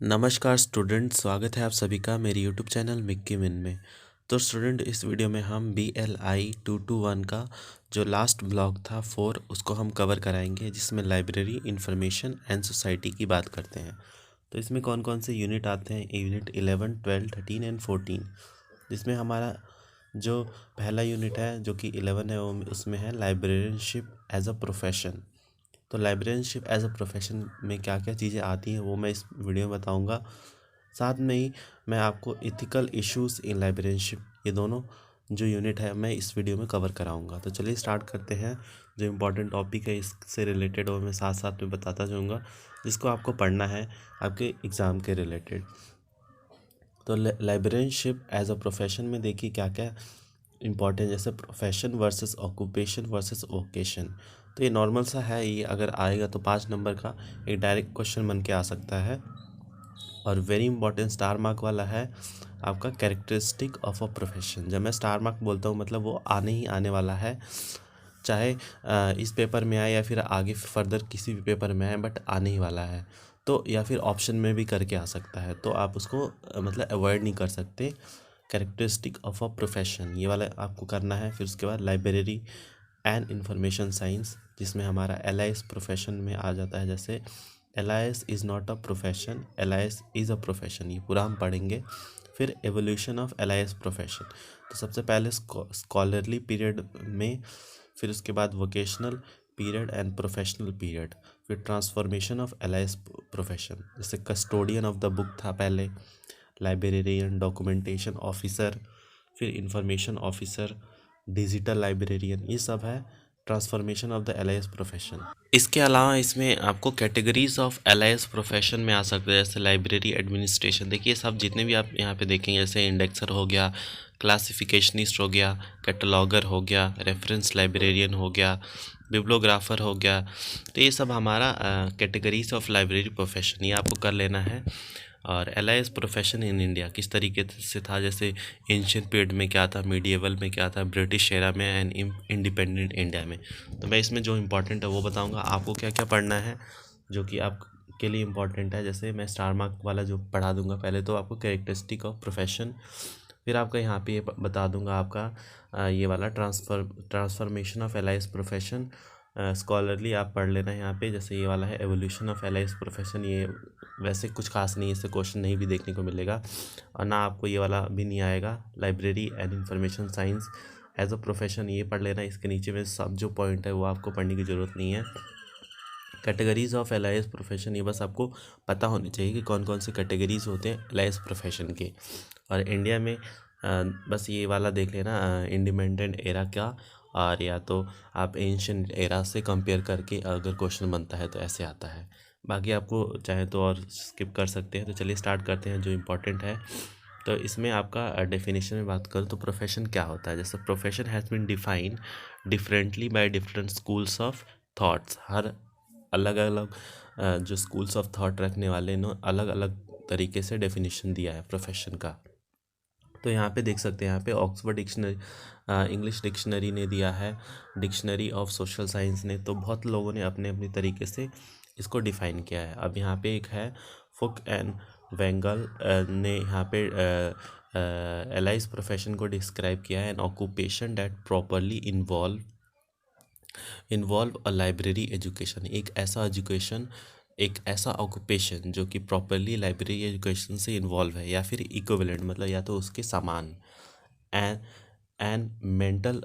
नमस्कार स्टूडेंट, स्वागत है आप सभी का मेरे यूट्यूब चैनल मिक्की मिन में। तो स्टूडेंट, इस वीडियो में हम BLI 221 का जो लास्ट ब्लॉक था 4 उसको हम कवर कराएंगे, जिसमें लाइब्रेरी इंफॉर्मेशन एंड सोसाइटी की बात करते हैं। तो इसमें कौन कौन से यूनिट आते हैं? यूनिट 11, 12, 13 एंड 14, जिसमें हमारा जो पहला यूनिट है जो कि 11 है, वो उसमें है लाइब्रेरियनशिप एज अ प्रोफेशन। तो लाइब्रेरियनशिप एज अ प्रोफेशन में क्या क्या चीज़ें आती हैं वो मैं इस वीडियो में बताऊंगा। साथ में ही मैं आपको इथिकल इश्यूज इन लाइब्रेरियनशिप, ये दोनों जो यूनिट है मैं इस वीडियो में कवर कराऊंगा। तो चलिए स्टार्ट करते हैं। जो इम्पोर्टेंट टॉपिक है इससे रिलेटेड वो मैं साथ साथ में बताता जाऊंगा, जिसको आपको पढ़ना है आपके एग्ज़ाम के रिलेटेड। तो लाइब्रेरियनशिप एज अ प्रोफेशन में देखिए क्या क्या इम्पॉर्टेंट, जैसे profession versus occupation versus vocation. तो ये नॉर्मल सा है, ये अगर आएगा तो 5 नंबर का एक डायरेक्ट क्वेश्चन बन के आ सकता है। और वेरी इंपॉर्टेंट स्टार मार्क वाला है आपका कैरेक्टरिस्टिक ऑफ अ प्रोफेशन। जब मैं स्टार मार्क बोलता हूँ मतलब वो आने ही आने वाला है, चाहे इस पेपर में आए या फिर आगे फर्दर किसी भी पेपर में आए, बट आने ही वाला है। तो या फिर ऑप्शन में भी करके आ सकता है, तो आप उसको मतलब अवॉइड नहीं कर सकते। कैरेक्टरिस्टिक ऑफ अ प्रोफेशन ये वाला आपको करना है। फिर उसके बाद लाइब्रेरी एंड इंफॉर्मेशन साइंस, जिसमें हमारा LIS प्रोफेशन में आ जाता है। जैसे LIS is not a profession, LIS is a profession, ये पूरा हम पढ़ेंगे। फिर एवोल्यूशन ऑफ LIS प्रोफेशन, तो सबसे पहले स्कॉलरली पीरियड में, फिर उसके बाद vocational period and professional period, फिर ट्रांसफॉर्मेशन ऑफ LIS प्रोफेशन। जैसे कस्टोडियन ऑफ द बुक था पहले, लाइब्रेरियन, डॉक्यूमेंटेशन ऑफिसर, फिर इंफॉर्मेशन ऑफिसर, डिजिटल लाइब्रेरियन, ये सब है transformation of the LIS profession. इसके अलावा इसमें आपको कैटेगरीज ऑफ LIS प्रोफेशन में आ सकते हैं, जैसे लाइब्रेरी एडमिनिस्ट्रेशन। देखिए सब जितने भी आप यहाँ पे देखेंगे, जैसे इंडेक्सर हो गया, क्लासिफिकेशनिस्ट हो गया, कैटलॉगर हो गया, रेफरेंस लाइब्रेरियन हो गया, बिब्लोग्राफर हो गया। तो ये सब हमारा कैटेगरीज ऑफ लाइब्रेरी प्रोफेशन, ये आपको कर लेना है। और LIS प्रोफेशन इन इंडिया किस तरीके से था, जैसे एंशियंट पीरियड में क्या था, मीडिएवल में क्या था, ब्रिटिश एरा में एंड इंडिपेंडेंट इंडिया में। तो मैं इसमें जो इम्पोर्टेंट है वो बताऊंगा आपको क्या क्या पढ़ना है जो कि आपके लिए इम्पोर्टेंट है। जैसे मैं स्टार मार्क वाला जो पढ़ा दूंगा, पहले तो आपको कैरेक्टरिस्टिक ऑफ प्रोफेशन, फिर आपका यहाँ पे ये बता दूंगा आपका ये वाला transformation of LIS profession. Scholarly आप पढ़ लेना यहाँ पे, जैसे ये वाला है एवोल्यूशन ऑफ LIS प्रोफेशन। ये वैसे कुछ खास नहीं, इससे क्वेश्चन नहीं भी देखने को मिलेगा, और ना आपको ये वाला भी नहीं आएगा। Library and information science as a profession, ये पढ़ लेना। इसके नीचे में सब जो पॉइंट है वो आपको पढ़ने की ज़रूरत नहीं है। कैटेगरीज ऑफ LIS प्रोफेशन, ये बस आपको पता होनी चाहिए कि कौन कौन से कैटेगरीज होते हैं LIS प्रोफेशन के। और इंडिया में बस ये वाला देख लेना, इंडिपेंडेंट एरा का, और या तो आप एंशियंट एरा से कंपेयर करके अगर क्वेश्चन बनता है तो ऐसे आता है। बाकी आपको चाहे तो और स्किप कर सकते हैं। तो चलिए स्टार्ट करते हैं जो इम्पोर्टेंट है। तो इसमें आपका डेफिनेशन में बात करूँ तो प्रोफेशन क्या होता है। जैसे profession has been defined differently by different schools of thoughts. हर अलग अलग जो स्कूल्स ऑफ थॉट रखने वाले ने अलग अलग तरीके से डेफिनेशन दिया है प्रोफेशन का। तो यहाँ पे देख सकते हैं, यहाँ पे ऑक्सफोर्ड डिक्शनरी, इंग्लिश डिक्शनरी ने दिया है, डिक्शनरी ऑफ सोशल साइंस ने, तो बहुत लोगों ने अपने अपने तरीके से इसको डिफाइन किया है। अब यहाँ पे एक है फुक एंड वेंगल ने यहाँ पे LIS प्रोफेशन को डिस्क्राइब किया है, N occupation that properly involve a library education. एक ऐसा एजुकेशन, एक ऐसा ऑक्यूपेशन जो कि प्रॉपरली लाइब्रेरी एजुकेशन से इन्वॉल्व है, या फिर इक्विवेलेंट मतलब या तो उसके समान। And and mental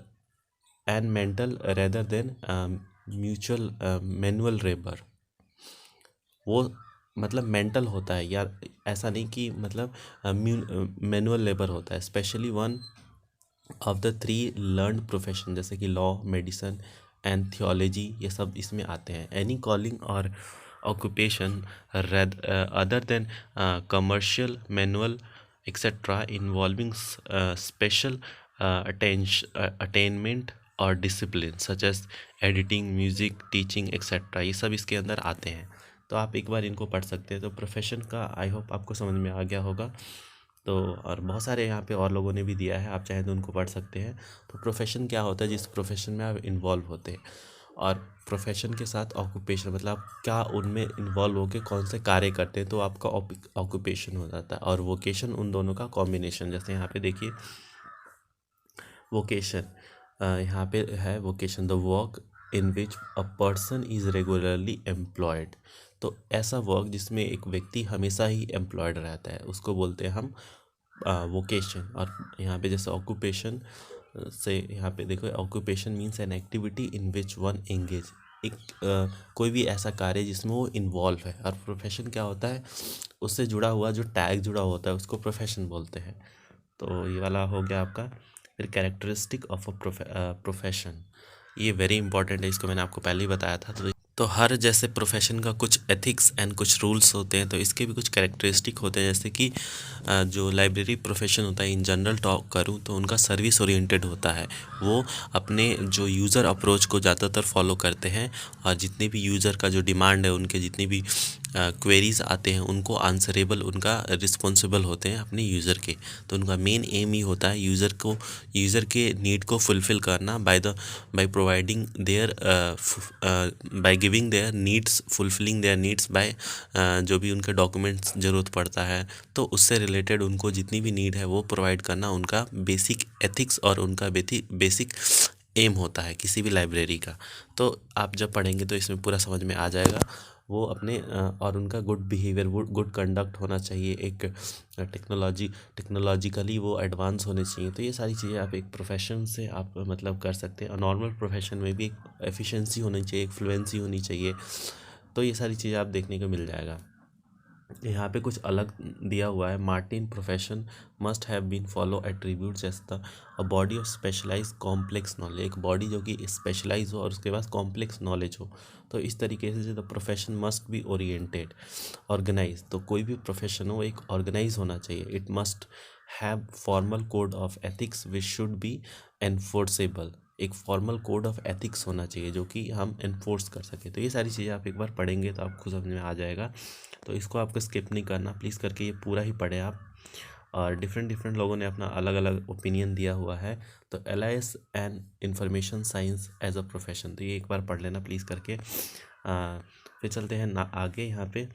and mental rather than mutual manual labour. वो मतलब मेंटल होता है यार, ऐसा नहीं कि मतलब मैनुअल लेबर होता है। Specially one of the 3 learn profession, जैसे कि लॉ, मेडिसन एंड थियोलॉजी, ये सब इसमें आते हैं। एनी कॉलिंग और occupation other than commercial, manual etcetera involving special attainment और discipline such as editing, music, teaching etcetera, ये सब इसके अंदर आते हैं। तो आप एक बार इनको पढ़ सकते हैं। तो प्रोफेशन का आई होप आपको समझ में आ गया होगा। तो और बहुत सारे यहाँ पे और लोगों ने भी दिया है, आप चाहें तो उनको पढ़ सकते हैं। तो प्रोफेशन क्या होता है, जिस प्रोफेशन में आप इन्वॉल्व होते हैं और प्रोफेशन के साथ ऑक्यूपेशन मतलब आप क्या उनमें इन्वॉल्व होके कौन से कार्य करते हैं, तो आपका ऑक्यूपेशन हो जाता है। और वोकेशन उन दोनों का कॉम्बिनेशन, जैसे यहाँ पे देखिए वोकेशन, यहाँ पे है vocation the work in which a person is regularly employed. तो ऐसा वर्क जिसमें एक व्यक्ति हमेशा ही एम्प्लॉयड रहता है उसको बोलते हैं हम वोकेशन। और यहाँ पे जैसे ऑक्यूपेशन से यहाँ पे देखो occupation means an activity in which one engage, एक कोई भी ऐसा कार्य जिसमें वो इन्वॉल्व है। और प्रोफेशन क्या होता है, उससे जुड़ा हुआ जो टैग जुड़ा होता है उसको प्रोफेशन बोलते हैं। तो ये वाला हो गया आपका। फिर कैरेक्टरिस्टिक ऑफ अ प्रोफेशन, ये वेरी इंपॉर्टेंट है, इसको मैंने आपको पहले ही बताया था। तो हर जैसे प्रोफेशन का कुछ एथिक्स एंड कुछ रूल्स होते हैं, तो इसके भी कुछ कैरेक्टरिस्टिक होते हैं। जैसे कि जो लाइब्रेरी प्रोफेशन होता है, इन जनरल टॉक करूँ तो उनका सर्विस ओरिएंटेड होता है। वो अपने जो यूज़र अप्रोच को ज़्यादातर फॉलो करते हैं, और जितने भी यूज़र का जो डिमांड है, उनके जितनी भी क्वेरीज आते हैं उनको आंसरेबल, उनका रिस्पॉन्सिबल होते हैं अपने यूज़र के। तो उनका मेन एम ही होता है यूज़र के नीड को फुलफ़िल करना by providing their by giving their needs, fulfilling their needs by जो भी उनके डॉक्यूमेंट्स ज़रूरत पड़ता है, तो उससे रिलेटेड उनको जितनी भी नीड है वो प्रोवाइड करना उनका बेसिक एथिक्स और उनका बेसिक एम होता है किसी भी लाइब्रेरी का। तो आप जब पढ़ेंगे तो इसमें पूरा समझ में आ जाएगा। वो अपने और उनका गुड बिहेवियर, गुड कंडक्ट होना चाहिए, एक टेक्नोलॉजिकली वो एडवांस होने चाहिए। तो ये सारी चीज़ें आप एक प्रोफेशन से आप मतलब कर सकते हैं। और नॉर्मल प्रोफेशन में भी एक एफिशिएंसी होनी चाहिए, एक फ्लुएंसी होनी चाहिए। तो ये सारी चीज़ें आप देखने को मिल जाएगा। यहाँ पे कुछ अलग दिया हुआ है, Martin profession must have been follow attribute जैसे a body of specialise complex knowledge, एक बॉडी जो कि स्पेशलाइज हो और उसके पास कॉम्प्लेक्स नॉलेज हो। तो इस तरीके से the profession must be oriented organise, तो कोई भी प्रोफेशन हो एक ऑर्गेनाइज होना चाहिए। It must have formal code of ethics which should be enforceable, एक फॉर्मल कोड ऑफ एथिक्स होना चाहिए जो कि हम एनफोर्स कर सकें। तो ये सारी चीज़ें आप एक बार पढ़ेंगे तो आपको समझ में आ जाएगा। तो इसको आपको स्किप नहीं करना, प्लीज़ करके ये पूरा ही पढ़ें आप। और डिफरेंट डिफरेंट लोगों ने अपना अलग अलग ओपिनियन दिया हुआ है। तो एलाइस and information science as a profession, तो ये एक बार पढ़ लेना प्लीज़ करके। फिर चलते हैं ना आगे, यहाँ पे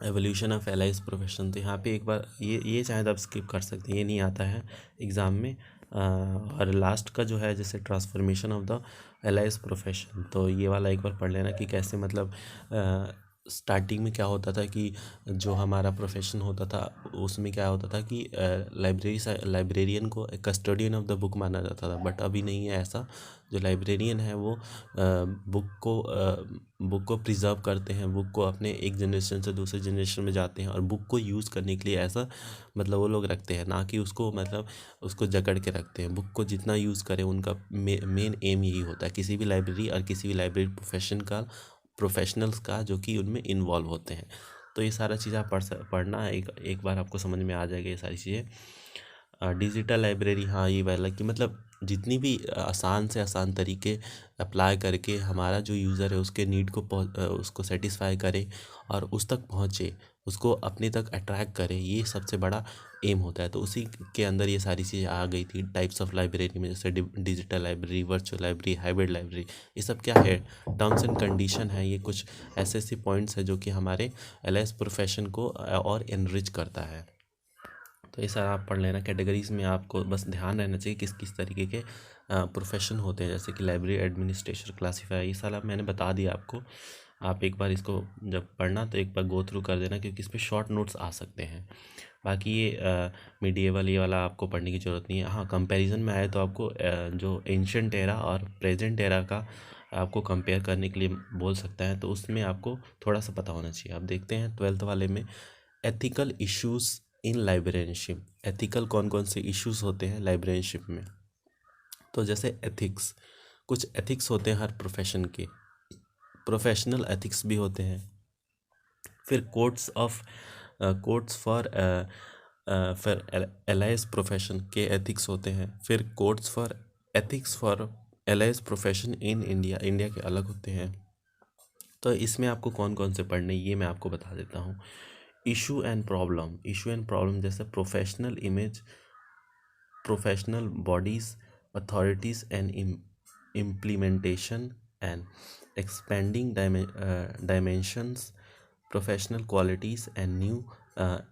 एवोल्यूशन ऑफ एलाइस प्रोफेशन। तो यहाँ पे एक बार ये चाहे तो आप स्किप कर सकते हैं, ये नहीं आता है एग्ज़ाम में। और लास्ट का जो है जैसे transformation of the alias profession, तो ये वाला एक बार पढ़ लेना कि कैसे मतलब स्टार्टिंग में क्या होता था कि जो हमारा प्रोफेशन होता था उसमें क्या होता था कि लाइब्रेरियन को कस्टोडियन ऑफ द बुक माना जाता था। बट अभी नहीं है ऐसा। जो लाइब्रेरियन है वो बुक को प्रिजर्व करते हैं, बुक को अपने एक जनरेशन से दूसरे जनरेशन में जाते हैं और बुक को यूज़ करने के लिए ऐसा मतलब वो लोग रखते हैं, ना कि उसको मतलब उसको जकड़ के रखते हैं। बुक को जितना यूज़ करें उनका मेन एम यही होता है, किसी भी लाइब्रेरी और किसी भी लाइब्रेरी प्रोफेशनल्स का जो कि उनमें इन्वॉल्व होते हैं। तो ये सारा चीज़ आप पढ़ना एक बार आपको समझ में आ जाएगा ये सारी चीज़ें। डिजिटल लाइब्रेरी, हाँ ये वाला कि मतलब जितनी भी आसान से आसान तरीके अप्लाई करके हमारा जो यूज़र है उसके नीड को उसको सेटिस्फाई करे और उस तक पहुँचे, उसको अपने तक अट्रैक्ट करे, ये सबसे बड़ा एम होता है। तो उसी के अंदर ये सारी चीज़ें आ गई थी टाइप्स ऑफ लाइब्रेरी में, जैसे digital library, virtual library, hybrid library. ये सब क्या है, टर्म्स एंड कंडीशन है। ये कुछ ऐसे ऐसे पॉइंट्स है जो कि हमारे एलएस प्रोफेशन को और एनरिच करता है। तो ये सारा आप पढ़ लेना। कैटेगरीज़ में आपको बस ध्यान रहना चाहिए किस किस तरीके के प्रोफेशन होते हैं, जैसे कि लाइब्रेरी एडमिनिस्ट्रेशन, क्लासीफायर, ये सारा मैंने बता दिया आपको। आप एक बार इसको जब पढ़ना तो एक बार गो थ्रू कर देना, क्योंकि इस पर शॉर्ट नोट्स आ सकते हैं। बाकी ये मीडिएवल ये वाला आपको पढ़ने की ज़रूरत नहीं है। हाँ, कंपैरिजन में आए तो आपको जो एंशिएंट एरा और प्रेजेंट एरा का आपको कंपेयर करने के लिए बोल सकता है, तो उसमें आपको थोड़ा सा पता होना चाहिए। आप देखते हैं 12th वाले में ethical issues in librarianship. Ethical कौन कौन से इश्यूज होते हैं लाइब्रेरियनशिप में, तो जैसे एथिक्स, कुछ एथिक्स होते हैं हर प्रोफेशन के, प्रोफेशनल एथिक्स भी होते हैं। फिर कोड्स फॉर एलाइस प्रोफेशन के एथिक्स होते हैं। फिर codes for ethics for alias profession in India के अलग होते हैं। तो इसमें आपको कौन कौन से पढ़ने, ये मैं आपको बता देता हूँ। इशू एंड प्रॉब्लम जैसे professional image, professional bodies, authorities and implementation, and expanding dimensions, professional qualities and new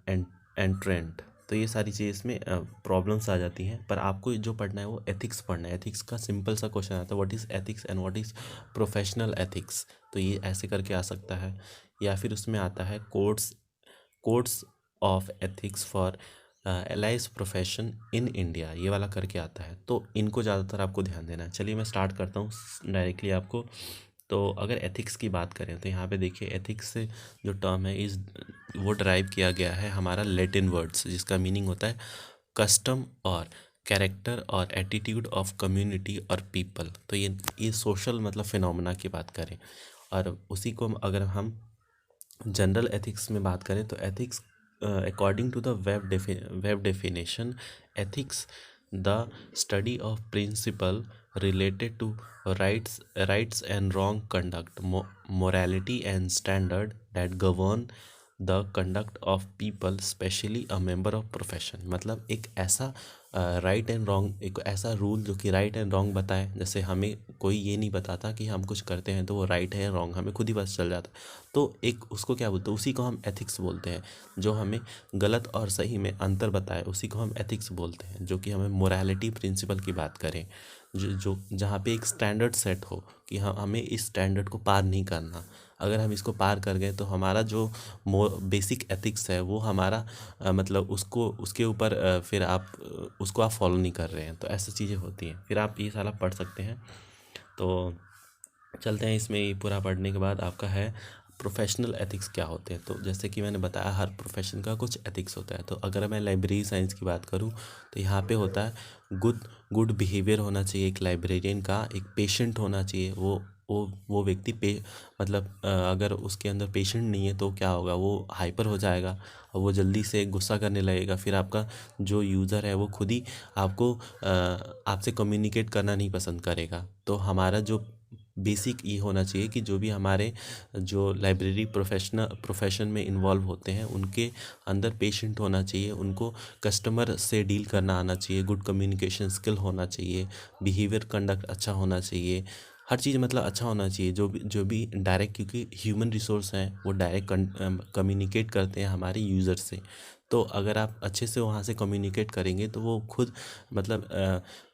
and trend. तो ये सारी चीज़ इसमें प्रॉब्लम्स आ जाती हैं, पर आपको जो पढ़ना है वो एथिक्स पढ़ना है। एथिक्स का सिंपल सा क्वेश्चन आता है, what is ethics and what is professional ethics. तो ये ऐसे करके आ सकता है, या फिर उसमें आता है codes of ethics for allies profession in India, ये वाला करके आता है। तो इनको ज़्यादातर आपको ध्यान देना है। चलिए मैं स्टार्ट करता हूँ डायरेक्टली आपको। तो अगर एथिक्स की बात करें तो यहाँ पे देखिए, एथिक्स से जो टर्म है इस वो ड्राइव किया गया है हमारा लैटिन वर्ड्स, जिसका मीनिंग होता है कस्टम और कैरेक्टर और एटीट्यूड ऑफ कम्युनिटी और पीपल। तो ये सोशल मतलब फिनोमेना की बात करें, और उसी को अगर हम जनरल एथिक्स में बात करें तो ethics according to the web definition, ethics the study of principle related to rights and wrong conduct, morality and standard that govern the conduct of people, especially a member of profession। मतलब एक ऐसा right and wrong, एक ऐसा rule जो कि right and wrong बताए। जैसे हमें कोई ये नहीं बताता कि हम कुछ करते हैं तो वो राइट है या रॉन्ग, हमें खुद ही पता चल जाता। तो एक उसको क्या बोलते हैं, उसी को हम एथिक्स बोलते हैं। जो हमें गलत और सही में अंतर बताए उसी को हम एथिक्स बोलते हैं। जो कि हमें मोरालिटी प्रिंसिपल की बात करें, जो जहाँ पे एक स्टैंडर्ड सेट हो कि हमें इस स्टैंडर्ड को पार नहीं करना। अगर हम इसको पार कर गए तो हमारा जो बेसिक एथिक्स है वो हमारा मतलब उसको उसके ऊपर फिर आप उसको आप फॉलो नहीं कर रहे हैं। तो ऐसी चीज़ें होती हैं, फिर आप ये सारा पढ़ सकते हैं। तो चलते हैं इसमें। ये पूरा पढ़ने के बाद आपका है प्रोफेशनल एथिक्स क्या होते हैं। तो जैसे कि मैंने बताया, हर प्रोफेशन का कुछ एथिक्स होता है। तो अगर मैं लाइब्रेरी साइंस की बात करूं तो यहाँ पे होता है गुड बिहेवियर होना चाहिए एक लाइब्रेरियन का। एक पेशेंट होना चाहिए, वो व्यक्ति मतलब अगर उसके अंदर पेशेंट नहीं है तो क्या होगा, वो हाइपर हो जाएगा और वो जल्दी से गुस्सा करने लगेगा। फिर आपका जो यूज़र है वो खुद ही आपको आपसे कम्युनिकेट करना नहीं पसंद करेगा। तो हमारा जो बेसिक ये होना चाहिए कि जो भी हमारे जो लाइब्रेरी प्रोफेशन में इन्वॉल्व होते हैं उनके अंदर पेशेंट होना चाहिए, उनको कस्टमर से डील करना आना चाहिए, गुड कम्युनिकेशन स्किल होना चाहिए, बिहेवियर कंडक्ट अच्छा होना चाहिए, हर चीज़ मतलब अच्छा होना चाहिए। जो भी डायरेक्ट, क्योंकि ह्यूमन रिसोर्स हैं वो डायरेक्ट कम्युनिकेट करते हैं हमारे यूज़र से। तो अगर आप अच्छे से वहाँ से कम्युनिकेट करेंगे तो वो खुद मतलब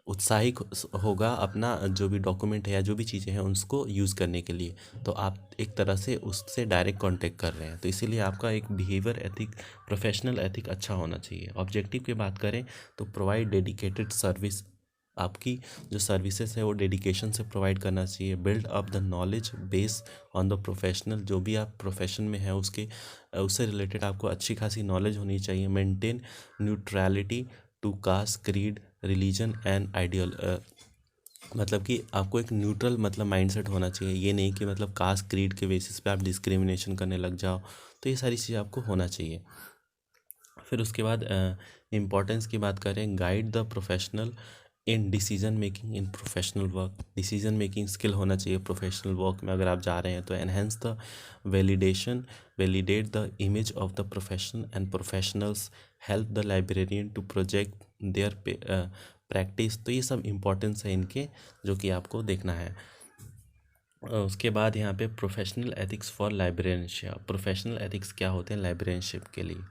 उत्साहित होगा अपना जो भी डॉक्यूमेंट है या जो भी चीज़ें हैं उसको यूज़ करने के लिए। तो आप एक तरह से उससे डायरेक्ट कांटेक्ट कर रहे हैं। तो इसीलिए आपका एक बिहेवियर एथिक, प्रोफेशनल एथिक अच्छा होना चाहिए। ऑब्जेक्टिव की बात करें तो प्रोवाइड डेडिकेटेड सर्विस, आपकी जो सर्विसेज है वो डेडिकेशन से प्रोवाइड करना चाहिए। Build up the knowledge base on the professional, जो भी आप प्रोफेशन में है उससे रिलेटेड आपको अच्छी खासी नॉलेज होनी चाहिए। Maintain neutrality to caste, creed, religion and ideal, मतलब कि आपको एक न्यूट्रल मतलब माइंडसेट होना चाहिए। ये नहीं कि मतलब कास्ट क्रीड के बेसिस पे आप डिस्क्रिमिनेशन करने लग जाओ। तो ये सारी चीज़ें आपको होना चाहिए। फिर उसके बाद इम्पोर्टेंस की बात करें, guide the professional in decision making in professional work. Decision making skill होना चाहिए प्रोफेशनल वर्क में अगर आप जा रहे हैं। तो enhance the validate the image of the profession and professionals, help the librarian to project their practice. तो ये सब इम्पोर्टेंस है इनके, जो कि आपको देखना है। उसके बाद यहाँ पे professional ethics for librarianship. Professional ethics क्या होते हैं लाइब्रेरियनशिप के लिए।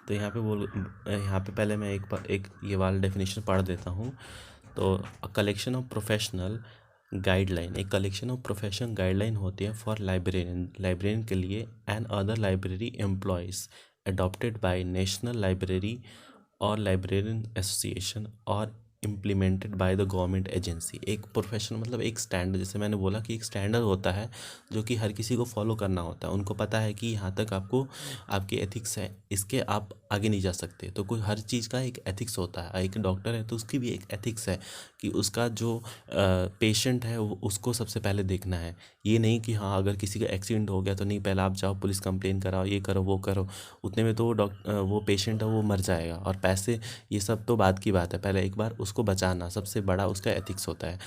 तो यहाँ पे पहले मैं एक ये वाला डेफिनेशन पढ़ देता हूँ। तो a collection of professional guideline, एक कलेक्शन ऑफ प्रोफेशन गाइडलाइन होती है फॉर लाइब्रेरियन के लिए and other library employees, adopted by national library और लाइब्रेरियन एसोसिएशन और implemented by the government agency. एक प्रोफेशन मतलब एक स्टैंडर्ड, जैसे मैंने बोला कि एक स्टैंडर्ड होता है जो कि हर किसी को फॉलो करना होता है। उनको पता है कि यहाँ तक आपको आपकी एथिक्स है, इसके आप आगे नहीं जा सकते। तो कोई हर चीज़ का एक एथिक्स होता है। एक डॉक्टर है तो उसकी भी एक एथिक्स है कि उसका जो पेशेंट है उसको सबसे पहले देखना है। ये नहीं कि हाँ अगर किसी का एक्सीडेंट हो गया तो नहीं, पहले आप जाओ पुलिस कंप्लेन कराओ, ये करो वो करो, उतने में तो वो पेशेंट है वो मर जाएगा। और पैसे ये सब तो बात की बात है, पहले एक बार उसको बचाना सबसे बड़ा उसका एथिक्स होता है।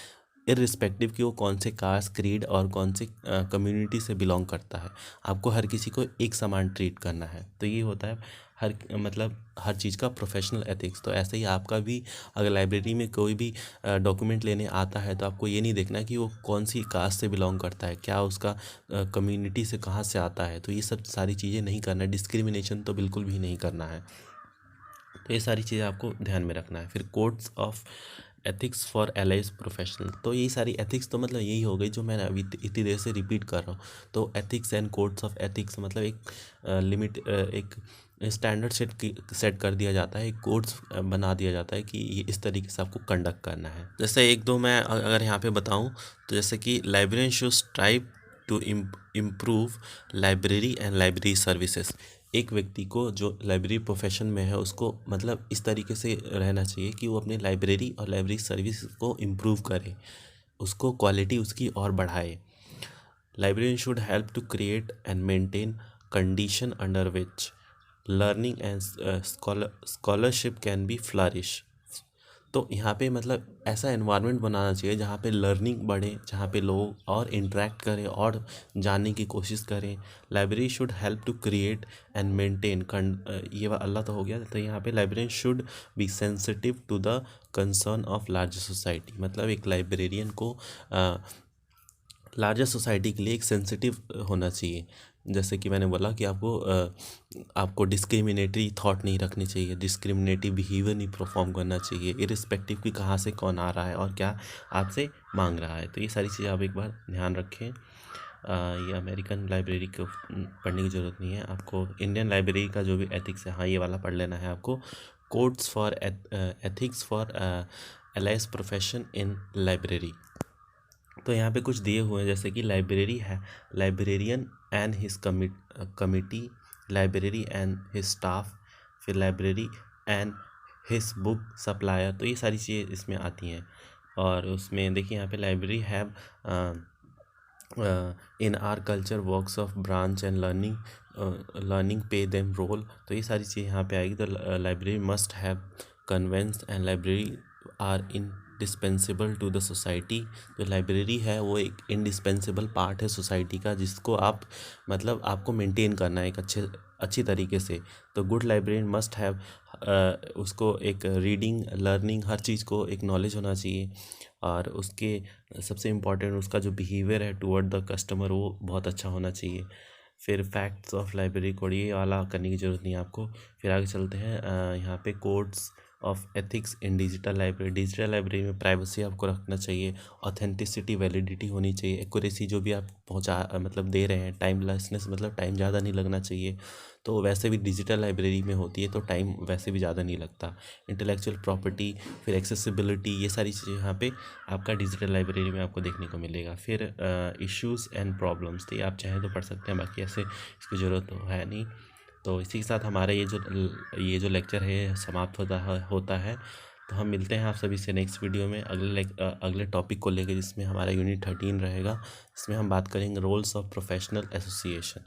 इर्रिस्पेक्टिव कि वो कौन से कास्ट, क्रीड और कौन से कम्युनिटी से बिलोंग करता है, आपको हर किसी को एक समान ट्रीट करना है। तो ये होता है हर चीज़ का प्रोफेशनल एथिक्स। तो ऐसे ही आपका भी अगर लाइब्रेरी में कोई भी डॉक्यूमेंट लेने आता है तो आपको ये नहीं देखना कि वो कौन सी कास्ट से बिलोंग करता है, क्या उसका कम्युनिटी से कहाँ से आता है। तो ये सब सारी चीज़ें नहीं करना है, डिस्क्रिमिनेशन तो बिल्कुल भी नहीं करना है। तो ये सारी चीज़ें आपको ध्यान में रखना है। फिर codes of ethics for allies professional, तो यही सारी एथिक्स तो मतलब यही हो गई जो मैंने अभी इतनी देर से रिपीट कर रहा हूँ। तो ethics and codes of ethics मतलब एक एक स्टैंडर्ड सेट कर दिया जाता है, एक कोड्स बना दिया जाता है कि ये इस तरीके से आपको कंडक्ट करना है। जैसे एक दो मैं अगर यहाँ पे बताऊँ तो जैसे कि librarian should strive to improve library and library services. एक व्यक्ति को जो लाइब्रेरी प्रोफेशन में है उसको मतलब इस तरीके से रहना चाहिए कि वो अपनी लाइब्रेरी और लाइब्रेरी सर्विस को इम्प्रूव करे, उसको क्वालिटी उसकी और बढ़ाए। Librarian should help to create and maintain condition under which learning and scholarship can be flourish. तो यहाँ पे मतलब ऐसा एनवायरनमेंट बनाना चाहिए जहाँ पे लर्निंग बढ़े, जहाँ पे लोग और इंटरेक्ट करें और जानने की कोशिश करें। Library should help to create and maintain ये अल्लाह तो हो गया। तो यहाँ पे librarian should be sensitive to the concern of larger society, मतलब एक लाइब्रेरियन को लार्जर सोसाइटी के लिए एक सेंसिटिव होना चाहिए। जैसे कि मैंने बोला कि आपको डिस्क्रिमिनेटरी थॉट नहीं रखनी चाहिए, डिस्क्रिमिनेटिव बिहेवियर नहीं परफॉर्म करना चाहिए, इरिस्पेक्टिव कि कहाँ से कौन आ रहा है और क्या आपसे मांग रहा है। तो ये सारी चीज़ें आप एक बार ध्यान रखें। ये अमेरिकन लाइब्रेरी को पढ़ने की ज़रूरत नहीं है, आपको इंडियन लाइब्रेरी का जो भी एथिक्स है, हाँ ये वाला पढ़ लेना है आपको। Codes for ethics for allies profession in library. तो यहाँ पे कुछ दिए हुए हैं जैसे कि लाइब्रेरी है, librarian and his committee, library and his staff, फिर library and his book supplier. तो ये सारी चीज़ें इसमें आती हैं। और उसमें देखिए यहाँ पे library have in are culture works of branch and learning पे देम रोल। तो ये सारी चीज़ें यहाँ पे आएगी। तो library must have convenes and library are indispensable to the society. जो लाइब्रेरी है वो एक इंडिस्पेंसिबल पार्ट है सोसाइटी का, जिसको आप मतलब आपको मेंटेन करना है एक अच्छी तरीके से। तो गुड लाइब्रेरियन मस्ट हैव उसको एक रीडिंग लर्निंग हर चीज़ को एक नॉलेज होना चाहिए। और उसके सबसे इम्पॉर्टेंट उसका जो बिहेवियर है टुवर्ड द कस्टमर वो बहुत अच्छा होना चाहिए। फिर फैक्ट्स ऑफ लाइब्रेरी कोड ये वाला करने की ज़रूरत नहीं है आपको। फिर आगे चलते हैं यहाँ पे codes of ethics in digital library. Digital library में प्राइवेसी आपको रखना चाहिए, ऑथेंटिसिटी वैलिडिटी होनी चाहिए, एक्यूरेसी जो भी आप मतलब दे रहे हैं, टाइमलेसनेस मतलब टाइम ज़्यादा नहीं लगना चाहिए। तो वैसे भी डिजिटल लाइब्रेरी में होती है तो टाइम वैसे भी ज़्यादा नहीं लगता। इंटेलेक्चुअल प्रॉपर्टी, फिर एक्सेसिबिलिटी, ये सारी चीज़ें यहाँ पे आपका डिजिटल लाइब्रेरी में आपको देखने को मिलेगा। फिर इश्यूज़ एंड प्रॉब्लम्स, तो ये आप चाहें तो पढ़ सकते हैं, बाकी ऐसे इसकी ज़रूरत तो है नहीं। तो इसी के साथ हमारा ये जो लेक्चर है समाप्त होता है। तो हम मिलते हैं आप सभी से नेक्स्ट वीडियो में अगले टॉपिक को लेकर, जिसमें हमारा यूनिट 13 रहेगा। इसमें हम बात करेंगे रोल्स ऑफ प्रोफेशनल एसोसिएशन।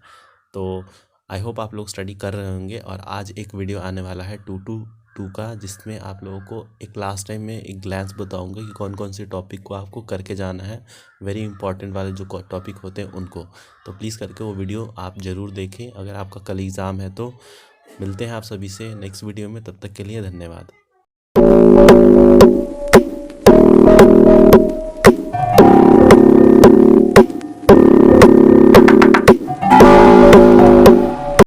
तो आई होप आप लोग स्टडी कर रहे होंगे। और आज एक वीडियो आने वाला है 2 का, जिसमें आप लोगों को एक लास्ट टाइम में एक ग्लैंस बताऊंगा कि कौन कौन से टॉपिक को आपको करके जाना है, वेरी इंपॉर्टेंट वाले जो टॉपिक होते हैं उनको। तो प्लीज़ करके वो वीडियो आप ज़रूर देखें अगर आपका कल एग्ज़ाम है तो। मिलते हैं आप सभी से नेक्स्ट वीडियो में, तब तक के लिए धन्यवाद।